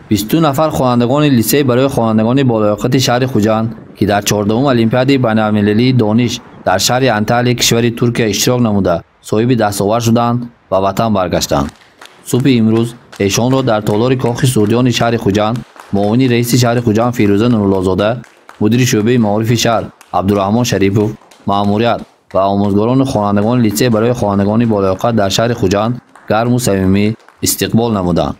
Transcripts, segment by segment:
22 نفر خوانندگان لیسه برای خوانندگان بالایاقت شهر خوجند که در 14ام المپیاد بین‌المللی دانش در شهر انطالیا کشور ترکیه اشتراک نموده صاحب دستاورد شدند و وطن برگشتند. صبح امروز ایشان را در تالار کاخ سوردیان شهر خوجند معاون رئیس شهر خوجند فیروزه نورالله‌زاده، مدیر شعبه معارف شهر عبدالرحمن شریفوف، مأموریت و آموزگاران خوانندگان لیسه برای خوانندگان بالایاقت در شهر خوجند گرم و صمیمی استقبال نمودند.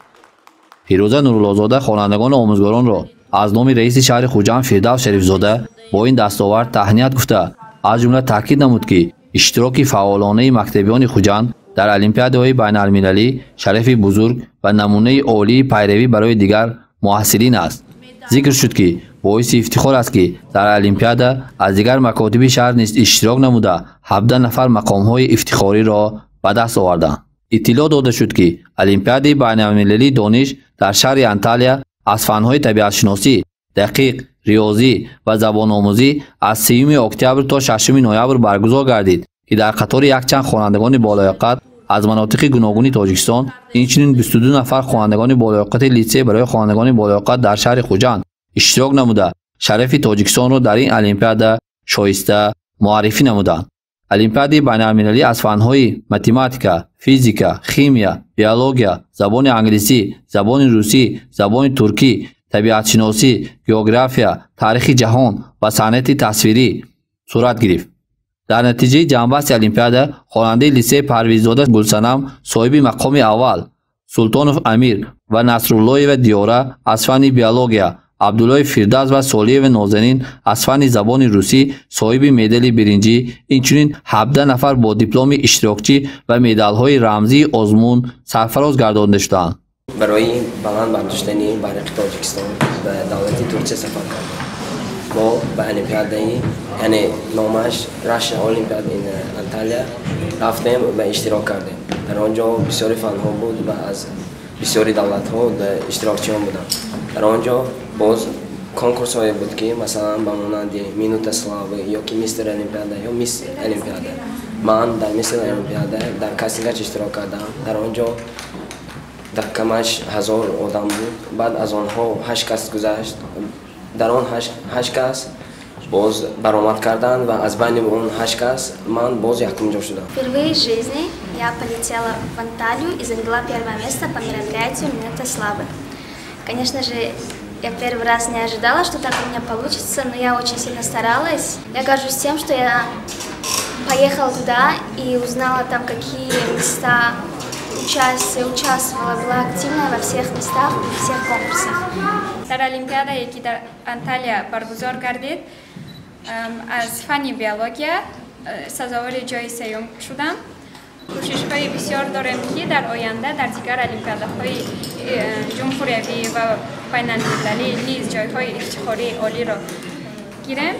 فیروزه نورالله‌زاده خوانندگان و آموزگاران را از نام رئیس شهر خوجند فردوس شریفزاده با این دستاورد تهنیت گفته از جمله تاکید نمود که اشتراک فعالانه مکتبیان خوجند در المپیادهای بین‌المللی شرف بزرگ و نمونه عالی پیروی برای دیگر محصلین است. ذکر شد که باعث افتخار است که در المپیاد از دیگر مکاتب شهر نیز اشتراک نموده 17 نفر مقام‌های افتخاری را به دست آوردند. اطلاع داده شد که المپیاد بین‌المللی دانش در شهر انطالیا از فن‌های طبیعت‌شناسی، دقیق، ریاضی و زبان آموزی از 3 اکتبر تا 6 نوامبر برگزار گردید که در قطار یکچند خوانندگان بالایاقت از مناطق گوناگون تاجیکستان اینچنین 22 نفر خوانندگان بالایاقت لیسه برای خوانندگان بالایاقت در شهر خوجند اشتراک نموده شرف تاجیکستان را در این المپیاد شایسته معرفی نمودند. المپیاد بین‌المللی از فن‌های متماتیکا، فیزیکا، شیمیا، بیولوژیا، زبان انگلیسی، زبان روسی، زبان ترکی، طبیعت شناسی، جغرافیا، تاریخ جهان و صنعت تصویری صورت گرفت. در نتیجه جنبست المپیاد خواننده لیسه پرویززاده گلصنم صاحب مقام اول، سلطانوف امیر و نصرالله و دیاره از فن بیولوژیا، عبدالله فردوس و صالح و نازنین از فن زبان روسی صاحب مدال برنجی، اینچنین 17 نفر با دیپلم اشتراکچی و مدال‌های رمزی آزمون سرفراز گردانده شدند. برای بلند برداشتن بیرق تاجیکستان به دولت ترکیه سفر کردیم. ما به المپیادی یعنی نامش رشت المپیاد این انطالیا رفتیم و اشتراک کردیم. در آنجا بسیاری فن‌ها بود و از بسیاری دولت‌ها اشتراکچیان بودند. در آنجا باز کنکورس های بود که مثلا به مانند مینوت اسلاوی یا که میستر المپیاده یا میس المپیاده. من در میستر المپیاده در کاستینگ اشتراک کردم. در آنجا کمش 1000 آدم بود. بعد از آنها 8 کس گذشت. در آن 8 کس باز برآمد کردند و از بین اون 8 کس من باز یکم شدم. Впервые в жизни я полетела в Анталию и заняла первое место по мероприятию «Минута славы». Конечно же, я первый раз не ожидала, что так у меня получится, но я очень сильно старалась. Я горжусь тем, что я поехала туда и узнала там, какие места участвовала, была активна во всех местах, во всех конкурсах. در المپیادی که در انطالیا برگزار گردید از فن بیولوژیا سزاوار جای سوم شدم. کوشش‌های بسیار دارم که در آینده در دیگر المپیادهای جمهوری و بین‌المللی نیز جای‌های افتخاری عالی را گیرم.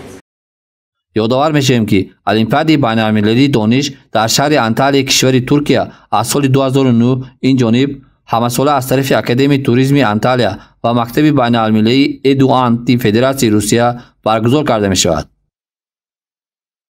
یادآور میشیم که المپیاد بین‌المللی دانش در شهر انطالیا کشور ترکیه از سال 2009 این جانب همساله از طرف اکادمی توریسم انطالیا و مکتب بین‌المللی ادوان فدراسیون روسیه برگزار کرده می شود.